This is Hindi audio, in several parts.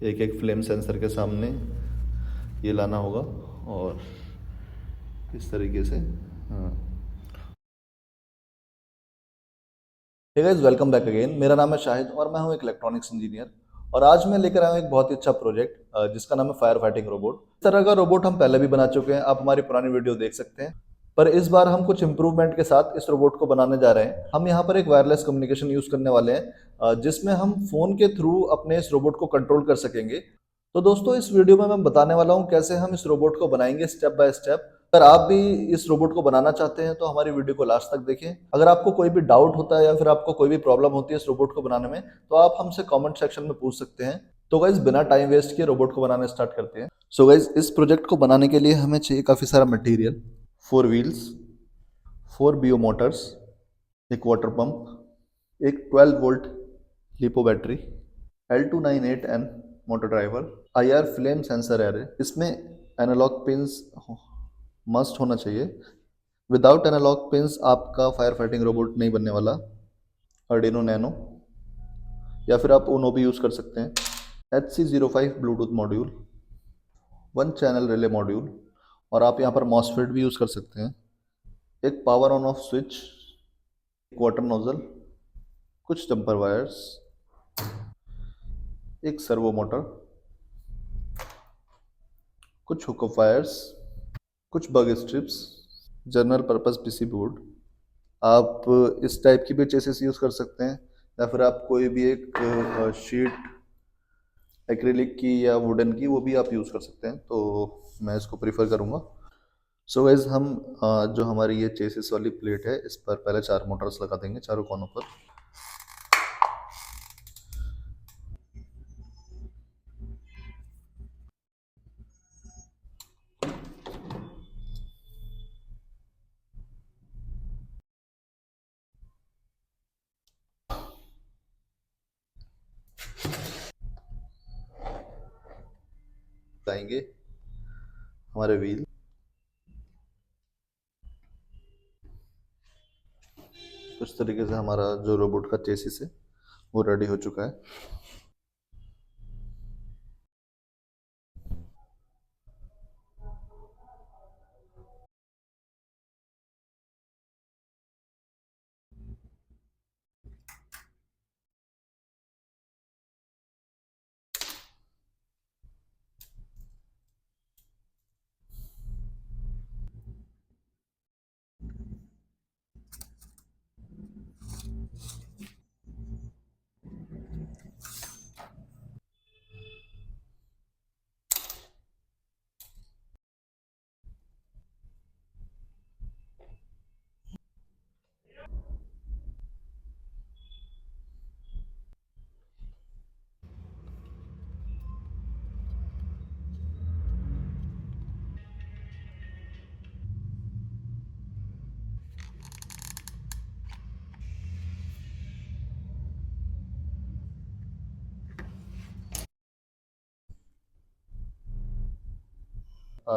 एक एक फ्लेम सेंसर के सामने ये लाना होगा और इस तरीके से। हाँ, hey guys, welcome back again. मेरा नाम है शाहिद और मैं हूं एक इलेक्ट्रॉनिक्स इंजीनियर। और आज मैं लेकर आया हूं एक बहुत ही अच्छा प्रोजेक्ट जिसका नाम है फायर फाइटिंग रोबोट। इस तरह का रोबोट हम पहले भी बना चुके हैं, आप हमारी पुरानी वीडियो देख सकते हैं। पर इस बार हम कुछ इंप्रूवमेंट के साथ इस रोबोट को बनाने जा रहे हैं। हम यहाँ पर एक वायरलेस कम्युनिकेशन यूज करने वाले हैं, जिसमें हम फोन के थ्रू अपने इस रोबोट को कंट्रोल कर सकेंगे। तो दोस्तों, इस वीडियो में मैं बताने वाला हूँ कैसे हम इस रोबोट को बनाएंगे स्टेप बाय स्टेप। अगर आप भी इस रोबोट को बनाना चाहते हैं तो हमारी वीडियो को लास्ट तक देखें। अगर आपको कोई भी डाउट होता है या फिर आपको कोई भी प्रॉब्लम होती है इस रोबोट को बनाने में, तो आप हमसे कमेंट सेक्शन में पूछ सकते हैं। तो गाइज, बिना टाइम वेस्ट किए रोबोट को बनाना स्टार्ट करते हैं। सो गाइज, इस प्रोजेक्ट को बनाने के लिए हमें चाहिए काफ़ी सारा मटेरियल। 4 व्हील्स, 4 BO मोटर्स, एक वाटर पंप, एक 12 volt lipo battery, L298N motor driver, IR flame sensor array. इसमें एनालॉग पिंस मस्ट होना चाहिए। विदाउट एनालॉग पिंस आपका फायर फाइटिंग रोबोट नहीं बनने वाला। अर्डिनो नैनो या फिर आप ओनो भी यूज़ कर सकते हैं। HC05 Bluetooth module, 1 channel relay module, और आप यहाँ पर मॉसफेट भी यूज़ कर सकते हैं। एक पावर ऑन ऑफ स्विच, एक वाटर नोजल, कुछ जंपर वायर्स, एक सर्वो मोटर, कुछ हुकअप वायर्स, कुछ bug strips, general purpose PC board. आप इस टाइप की भी चेसिस यूज़ कर सकते हैं या फिर आप कोई भी एक शीट एक्रिलिक की या वुडन की वो भी आप यूज़ कर सकते हैं, तो मैं इसको प्रीफर करूँगा। सो गाइस, हम जो हमारी ये चेसिस वाली प्लेट है इस पर पहले 4 मोटर्स लगा देंगे चारों कोनों पर। लगाएंगे हमारे व्हील। कुछ तरीके से हमारा जो रोबोट का चेसिस है वो रेडी हो चुका है।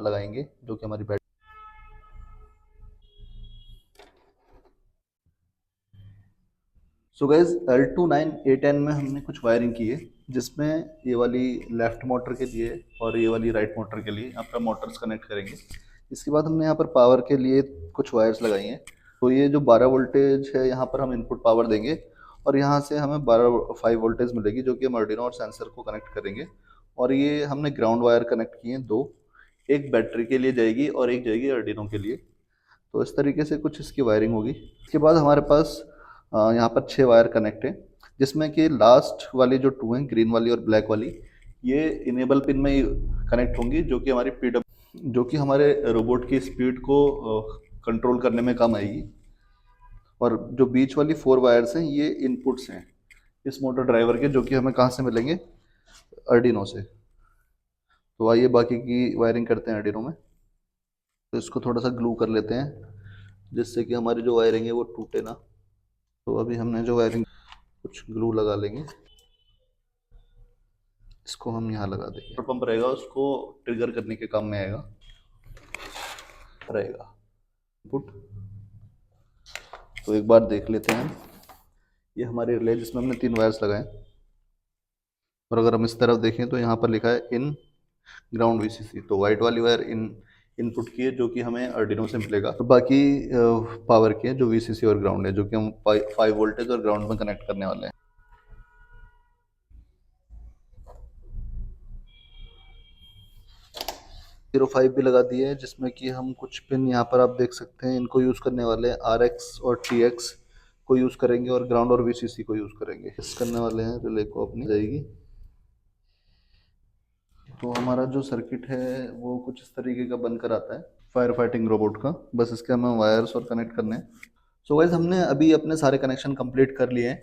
लगाएंगे जो कि हमारी बैटरी। सो गाइज, L298N में हमने कुछ वायरिंग की है, जिसमें ये वाली लेफ्ट मोटर के लिए और ये वाली राइट मोटर के लिए यहाँ पर मोटर्स कनेक्ट करेंगे। इसके बाद हमने यहाँ पर पावर के लिए कुछ वायर्स लगाई हैं। तो ये जो 12 वोल्टेज है यहाँ पर हम इनपुट पावर देंगे और यहाँ से हमें 5 वोल्टेज मिलेगी जो कि हम अर्डिनो और सेंसर को कनेक्ट करेंगे। और ये हमने ग्राउंड वायर कनेक्ट किए हैं 2, एक बैटरी के लिए जाएगी और एक जाएगी अर्डिनो के लिए। तो इस तरीके से कुछ इसकी वायरिंग होगी। इसके बाद हमारे पास यहाँ पर 6 वायर कनेक्ट है, जिसमें कि लास्ट वाली जो 2 हैं, ग्रीन वाली और ब्लैक वाली, ये इनेबल पिन में कनेक्ट होंगी, जो कि हमारी पीडब्ल्यू जो कि हमारे रोबोट की स्पीड को कंट्रोल करने में काम आएगी। और जो बीच वाली 4 वायर्स हैं ये इनपुट्स हैं इस मोटर ड्राइवर के, जो कि हमें कहाँ से मिलेंगे, अर्डिनो से। तो आइए बाकी की वायरिंग करते हैं अर्डिनो में। तो इसको थोड़ा सा ग्लू कर लेते हैं जिससे कि हमारी जो वायरिंग है वो टूटे ना। तो अभी हमने जो वायरिंग, कुछ ग्लू लगा लेंगे, इसको हम यहाँ लगा देंगे। पंप रहेगा उसको ट्रिगर करने के काम में आएगा रहेगा इनपुट। तो एक बार देख लेते हैं, ये हमारी रिले जिसमें हमने 3 वायर्स लगाए। और अगर हम इस तरफ देखें तो यहाँ पर लिखा है इन ग्राउंड वीसीसी, तो वाइट वाली वायर इन इनपुट की है जो कि हमें अर्डिनो से मिलेगा, और बाकी पावर की है जो वीसीसी और ग्राउंड है, जो कि हम 5 वोल्टेज और ग्राउंड में कनेक्ट करने वाले हैं। 05 भी लगा दिए है, जिसमें कि हम कुछ पिन यहाँ पर आप देख सकते हैं, इनको यूज़ करने वाले हैं, RX और TX को यूज़ करेंगे और ग्राउंड और VCC को यूज़ करेंगे। इस करने वाले हैं, रिले को अपनी जाएगी। तो हमारा जो सर्किट है वो कुछ इस तरीके का बनकर आता है फायर फाइटिंग रोबोट का। बस इसके हमें वायर्स और कनेक्ट करने हैं। सो गाइस, हमने अभी अपने सारे कनेक्शन कंप्लीट कर लिए हैं,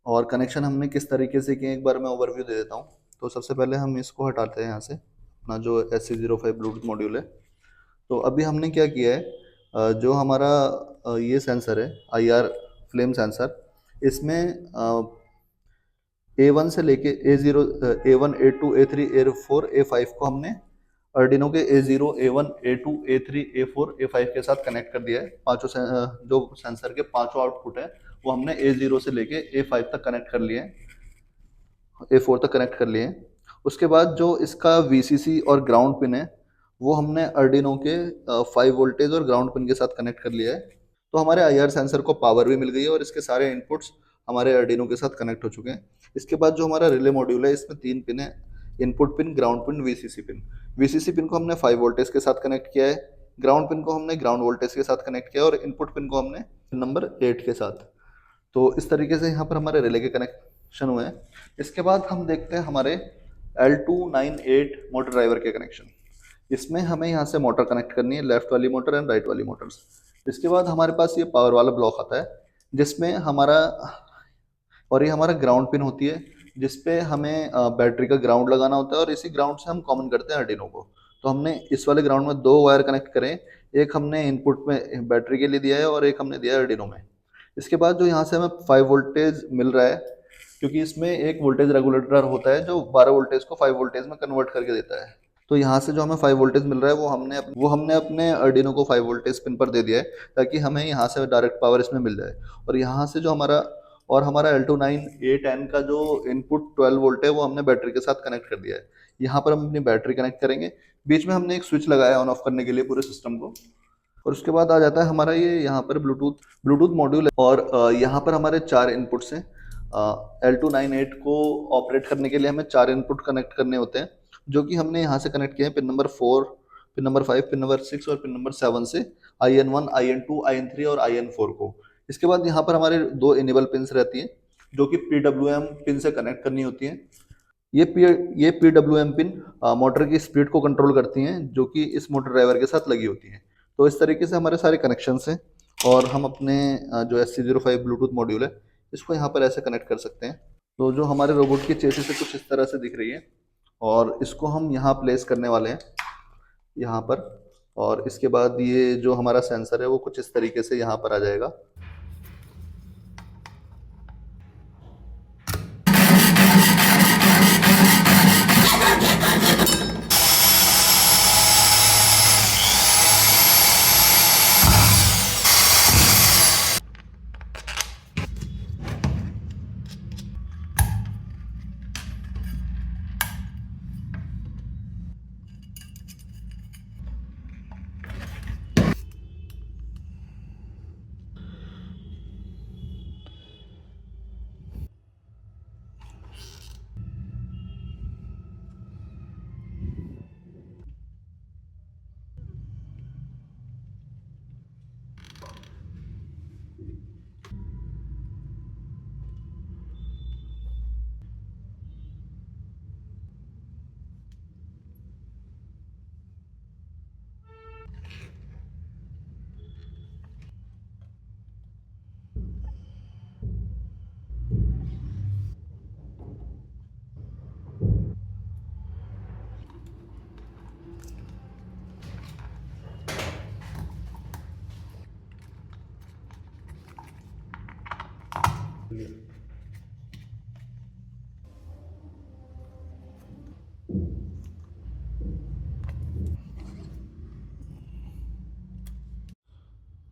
और कनेक्शन हमने किस तरीके से किए एक बार मैं ओवरव्यू दे देता हूँ। तो सबसे पहले हम इसको हटाते हैं यहाँ से, अपना जो SC05 ब्लूटूथ मॉड्यूल है। तो अभी हमने क्या किया है, जो हमारा ये सेंसर है IR फ्लेम सेंसर, इसमें A1 से लेके A0, A1, A2, A3, A4, A5 को हमने अर्डिनो के A0, A1, A2, A3, A4, A5 के साथ कनेक्ट कर दिया है। पांचों जो सेंसर के पांचों आउटपुट है वो हमने A0 से लेके A5 तक कनेक्ट कर लिए हैं, A4 तक कनेक्ट कर लिए हैं। उसके बाद जो इसका VCC और ग्राउंड पिन है वो हमने अर्डिनो के 5 वोल्टेज और ग्राउंड पिन के साथ कनेक्ट कर लिया है। तो हमारे IR सेंसर को पावर भी मिल गई है और इसके सारे इनपुट्स हमारे अर्डिनो के साथ कनेक्ट हो चुके हैं। इसके बाद जो हमारा रिले मॉड्यूल है, इसमें 3 पिन है, input pin, ground pin, VCC pin. VCC pin को हमने 5 वोल्टेज के साथ कनेक्ट किया है, ग्राउंड पिन को हमने ग्राउंड वोल्टेज के साथ कनेक्ट किया, और इनपुट पिन को हमने पिन नंबर 8 के साथ। तो इस तरीके से यहाँ पर हमारे रिले के कनेक्शन हुए हैं। इसके बाद हम देखते हैं हमारे L298 मोटर ड्राइवर के कनेक्शन। इसमें हमें यहाँ से मोटर कनेक्ट करनी है, लेफ्ट वाली मोटर एंड राइट वाली मोटर्स। इसके बाद हमारे पास ये पावर वाला ब्लॉक आता है, जिसमें हमारा, और ये हमारा ग्राउंड पिन होती है, जिसपे हमें बैटरी का ग्राउंड लगाना होता है, और इसी ग्राउंड से हम कॉमन करते हैं अर्डिनो को। तो हमने इस वाले ग्राउंड में 2 वायर कनेक्ट करें, एक हमने इनपुट में बैटरी के लिए दिया है और एक हमने दिया है अर्डिनो में। इसके बाद जो यहाँ से हमें 5 वोल्टेज मिल रहा है, क्योंकि इसमें एक वोल्टेज रेगुलेटर होता है जो 12 वोल्टेज को 5 वोल्टेज में कन्वर्ट करके देता है। तो यहाँ से जो हमें 5 वोल्टेज मिल रहा है वो हमने अपने अर्डिनो को 5 वोल्टेज पिन पर दे दिया है, ताकि हमें यहाँ से डायरेक्ट पावर इसमें मिल जाए। और यहाँ से जो हमारा L298N का जो इनपुट 12 वोल्ट है वो हमने बैटरी के साथ कनेक्ट कर दिया है। यहाँ पर हम अपनी बैटरी कनेक्ट करेंगे, बीच में हमने एक स्विच लगाया है ऑन ऑफ करने के लिए पूरे सिस्टम को। और उसके बाद आ जाता है हमारा ये यहाँ पर ब्लूटूथ मॉड्यूल है, और यहाँ पर हमारे 4 इनपुट्स हैं। L298 को ऑपरेट करने के लिए हमें 4 इनपुट कनेक्ट करने होते हैं, जो कि हमने यहाँ से कनेक्ट किए हैं, pin number 4, pin number 5, pin number 6 और पिन नंबर 7 से IN1, IN2, IN3 और IN4 को। इसके बाद यहाँ पर हमारे 2 इनेबल पिन्स रहती हैं, जो कि PWM पिन से कनेक्ट करनी होती हैं। ये PWM पिन मोटर की स्पीड को कंट्रोल करती हैं, जो कि इस मोटर ड्राइवर के साथ लगी होती हैं। तो इस तरीके से हमारे सारे कनेक्शंस हैं, और हम अपने जो SC05 ब्लूटूथ मॉड्यूल है इसको यहाँ पर ऐसे कनेक्ट कर सकते हैं। तो जो हमारे रोबोट की चेसिस से कुछ इस तरह से दिख रही है, और इसको हम यहाँ प्लेस करने वाले हैं, यहाँ पर। और इसके बाद ये जो हमारा सेंसर है वो कुछ इस तरीके से यहाँ पर आ जाएगा।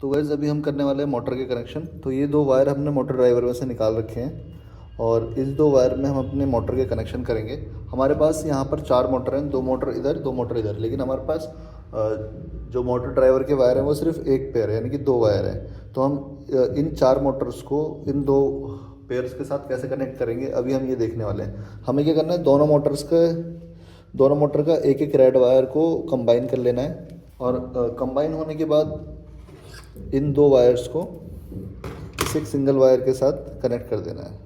तो गाइस, अभी हम करने वाले हैं मोटर के कनेक्शन। तो ये 2 वायर हमने मोटर ड्राइवर में से निकाल रखे हैं, और इस 2 वायर में हम अपने मोटर के कनेक्शन करेंगे। हमारे पास यहाँ पर 4 मोटर हैं, 2 मोटर इधर 2 मोटर इधर, लेकिन हमारे पास जो मोटर ड्राइवर के वायर हैं वो सिर्फ एक पेयर है, यानी कि 2 वायर हैं। तो हम इन 4 मोटर्स को इन 2 पेयर्स के साथ कैसे कनेक्ट करेंगे अभी हम ये देखने वाले हैं। हमें क्या करना है, दोनों मोटर का एक एक रेड वायर को कंबाइन कर लेना है और कंबाइन होने के बाद इन 2 वायर्स को एक सिंगल वायर के साथ कनेक्ट कर देना है।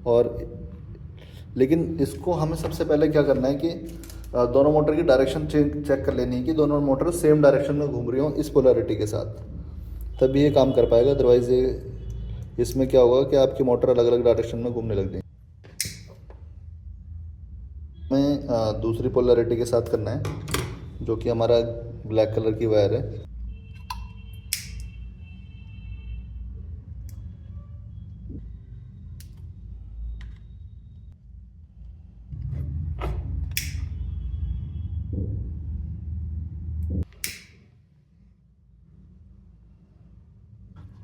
और लेकिन इसको हमें सबसे पहले क्या करना है कि दोनों मोटर की डायरेक्शन चेक कर लेनी है कि दोनों मोटर सेम डायरेक्शन में घूम रही हों इस पोलैरिटी के साथ, तभी ये काम कर पाएगा। अदरवाइज़ ये इसमें क्या होगा कि आपकी मोटर अलग अलग डायरेक्शन में घूमने लग जाएगी। हमें दूसरी पोलैरिटी के साथ करना है जो कि हमारा ब्लैक कलर की वायर है।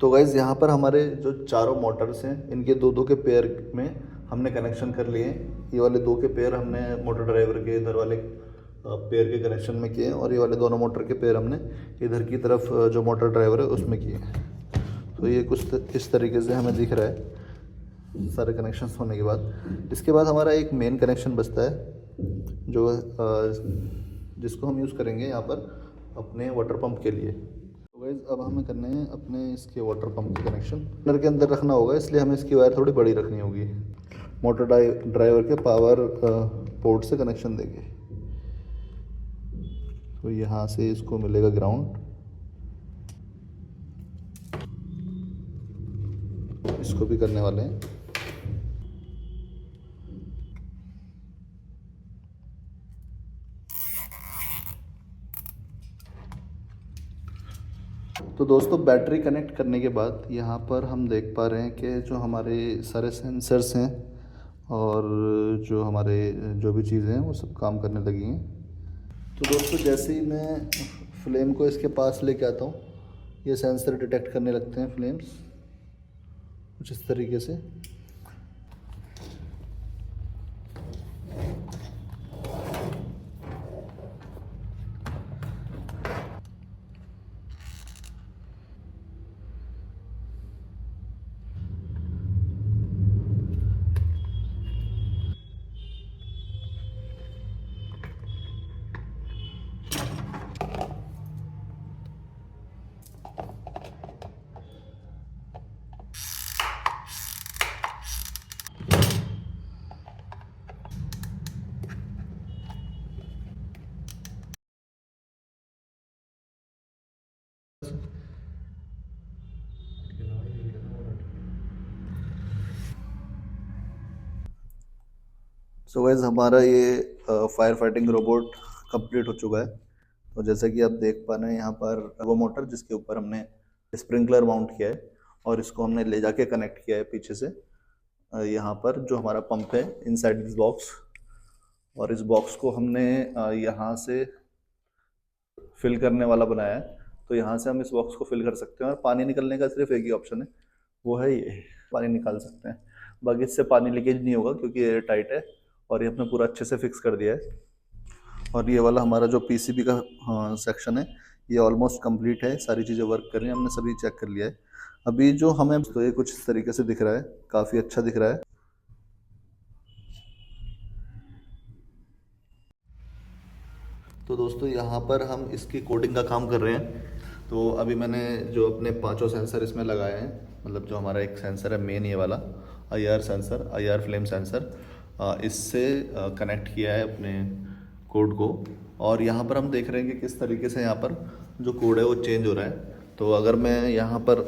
तो गाइज़ यहाँ पर हमारे जो चारों मोटर्स हैं इनके 2-2 के पेयर में हमने कनेक्शन कर लिए हैं। ये वाले 2 के पेयर हमने मोटर ड्राइवर के इधर वाले पेयर के कनेक्शन में किए हैं और ये वाले दोनों मोटर के पेयर हमने इधर की तरफ जो मोटर ड्राइवर है उसमें किए हैं। तो ये कुछ इस तरीके से हमें दिख रहा है सारे कनेक्शंस होने के बाद। इसके बाद हमारा एक मेन कनेक्शन बचता है जो जिसको हम यूज़ करेंगे यहाँ पर अपने वाटर पंप के लिए। तो गाइस अब हमें करने हैं अपने इसके वाटर पंप के कनेक्शन। नर के अंदर रखना होगा, इसलिए हमें इसकी वायर थोड़ी बड़ी रखनी होगी। मोटर ड्राइवर के पावर पोर्ट से कनेक्शन देंगे। तो यहाँ से इसको मिलेगा ग्राउंड, इसको भी करने वाले हैं। तो दोस्तों बैटरी कनेक्ट करने के बाद यहाँ पर हम देख पा रहे हैं कि जो हमारे सारे सेंसर्स हैं और जो हमारे जो भी चीज़ें हैं वो सब काम करने लगी हैं। तो दोस्तों जैसे ही मैं फ्लेम को इसके पास लेके आता हूँ ये सेंसर डिटेक्ट करने लगते हैं फ्लेम्स कुछ इस तरीके से। सो गाइस हमारा ये फायर फाइटिंग रोबोट कंप्लीट हो चुका है। तो जैसा कि आप देख पा रहे हैं यहाँ पर वो मोटर जिसके ऊपर हमने स्प्रिंकलर माउंट किया है और इसको हमने ले जाके कनेक्ट किया है पीछे से यहाँ पर जो हमारा पंप है इनसाइड दिस बॉक्स। और इस बॉक्स को हमने यहाँ से फिल करने वाला बनाया है। तो यहाँ से हम इस बॉक्स को फिल कर सकते हैं और पानी निकलने का सिर्फ एक ही ऑप्शन है, वो है ये, पानी निकाल सकते हैं। बाकी इससे पानी लीकेज नहीं होगा क्योंकि एयर टाइट है और ये हमने पूरा अच्छे से फिक्स कर दिया है। और ये वाला हमारा जो पीसीबी का सेक्शन है ये ऑलमोस्ट कंप्लीट है, सारी चीज़ें वर्क कर रही हैं, हमने सभी चेक कर लिया है। अभी जो हमें तो ये कुछ इस तरीके से दिख रहा है, काफ़ी अच्छा दिख रहा है। तो दोस्तों यहाँ पर हम इसकी कोडिंग का काम कर रहे हैं। तो अभी मैंने जो अपने 5 सेंसर इसमें लगाए हैं, मतलब जो हमारा एक सेंसर है मेन ये वाला IR sensor, IR flame sensor, इससे कनेक्ट किया है अपने कोड को। और यहाँ पर हम देख रहे हैं कि किस तरीके से यहाँ पर जो कोड है वो चेंज हो रहा है। तो अगर मैं यहाँ पर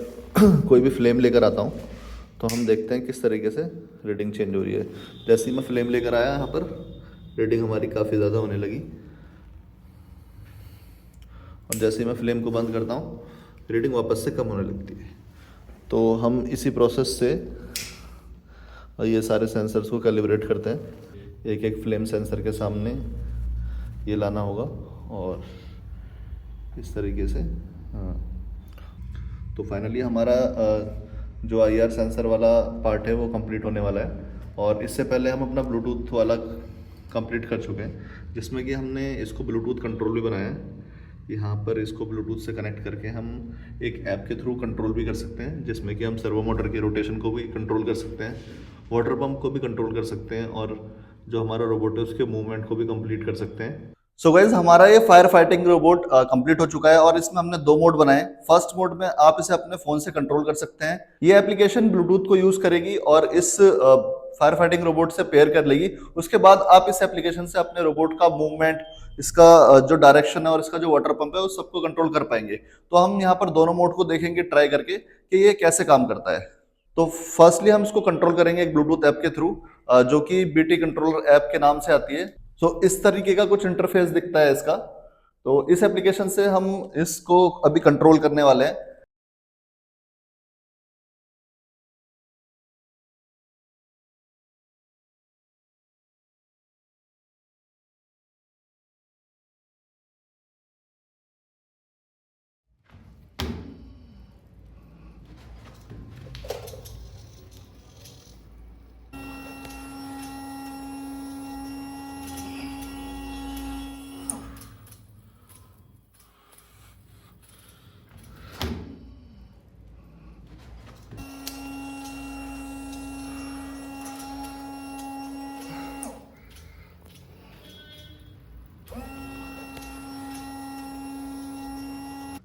कोई भी फ्लेम लेकर आता हूँ तो हम देखते हैं किस तरीके से रीडिंग चेंज हो रही है। जैसे ही मैं फ्लेम लेकर आया यहाँ पर रीडिंग हमारी काफ़ी ज़्यादा होने लगी और जैसे ही मैं फ्लेम को बंद करता हूँ रीडिंग वापस से कम होने लगती है। तो हम इसी प्रोसेस से ये सारे सेंसर्स को कैलिब्रेट करते हैं। एक एक फ्लेम सेंसर के सामने ये लाना होगा और इस तरीके से। हाँ, तो फाइनली हमारा जो आईआर सेंसर वाला पार्ट है वो कंप्लीट होने वाला है। और इससे पहले हम अपना ब्लूटूथ वाला कंप्लीट कर चुके हैं, जिसमें कि हमने इसको ब्लूटूथ कंट्रोल भी बनाया है। यहाँ पर इसको ब्लूटूथ से कनेक्ट करके हम एक ऐप के थ्रू कंट्रोल भी कर सकते हैं, जिसमें कि हम सर्वो मोटर के रोटेशन को भी कंट्रोल कर सकते हैं, वाटर पंप को भी कंट्रोल कर सकते हैं, और जो हमारा रोबोट है उसके मूवमेंट को भी कंप्लीट कर सकते हैं। सो गाइज, हमारा ये फायर फाइटिंग रोबोट कंप्लीट हो चुका है और इसमें हमने 2 मोड बनाए। फर्स्ट मोड में आप इसे अपने फोन से कंट्रोल कर सकते हैं। ये एप्लीकेशन ब्लूटूथ को यूज करेगी और इस फायर फाइटिंग रोबोट से पेयर कर लेगी। उसके बाद आप इस एप्लीकेशन से अपने रोबोट का मूवमेंट, इसका जो डायरेक्शन है और इसका जो वाटर पंप है उस सबको कंट्रोल कर पाएंगे। तो हम यहाँ पर दोनों मोड को देखेंगे ट्राई करके कि ये कैसे काम करता है। तो फर्स्टली हम इसको कंट्रोल करेंगे एक ब्लूटूथ ऐप के थ्रू, जो कि बीटी कंट्रोलर ऐप के नाम से आती है। सो इस तरीके का कुछ इंटरफेस दिखता है इसका। तो इस एप्लीकेशन से हम इसको अभी कंट्रोल करने वाले हैं।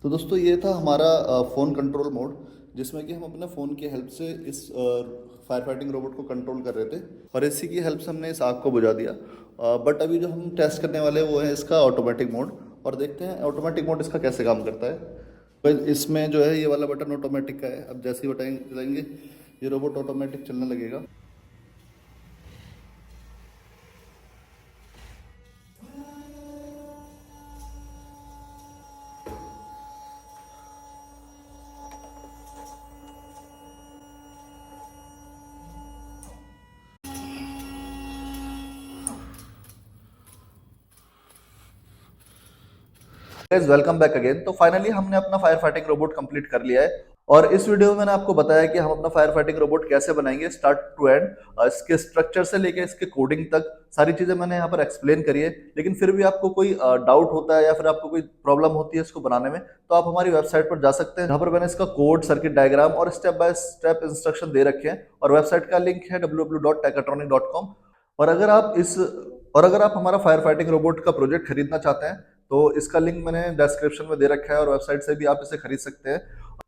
तो दोस्तों, ये था हमारा फ़ोन कंट्रोल मोड, जिसमें कि हम अपने फ़ोन की हेल्प से इस फायर फाइटिंग रोबोट को कंट्रोल कर रहे थे, और इसी की हेल्प से हमने इस आग को बुझा दिया। बट अभी जो हम टेस्ट करने वाले हैं वो है इसका ऑटोमेटिक मोड, और देखते हैं ऑटोमेटिक मोड इसका कैसे काम करता है। तो इसमें जो है ये वाला बटन ऑटोमेटिक का है। अब जैसे ही बटन चलाएंगे ये रोबोट ऑटोमेटिक चलने लगेगा। Guys, welcome back again. तो फाइनली हमने अपना फायर फाइटिंग रोबोट कंप्लीट कर लिया है, और इस वीडियो में मैंने आपको बताया कि हम अपना फायर फाइटिंग रोबोट कैसे बनाएंगे स्टार्ट टू एंड। इसके स्ट्रक्चर से लेके इसके कोडिंग तक सारी चीजें मैंने यहाँ पर एक्सप्लेन करी है। लेकिन फिर भी आपको कोई डाउट होता है या फिर आपको कोई प्रॉब्लम होती है इसको बनाने में, तो आप हमारी वेबसाइट पर जा सकते हैं, जहाँ पर मैंने इसका कोड, सर्किट डायग्राम और स्टेप बाय स्टेप इंस्ट्रक्शन दे रखे हैं। और वेबसाइट का लिंक है www.techatronic.com। और अगर आप हमारा फायर फाइटिंग रोबोट का प्रोजेक्ट खरीदना चाहते हैं तो इसका लिंक मैंने डिस्क्रिप्शन में दे रखा है, और वेबसाइट से भी आप इसे खरीद सकते हैं।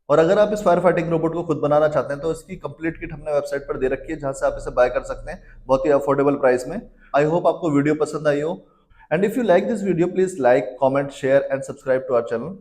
और अगर आप इस फायर फाइटिंग रोबोट को खुद बनाना चाहते हैं तो इसकी कंप्लीट किट हमने वेबसाइट पर दे रखी है, जहां से आप इसे बाय कर सकते हैं बहुत ही अफोर्डेबल प्राइस में। आई होप आपको वीडियो पसंद आई हो, and if you like this video please like, comment, share and subscribe to our channel.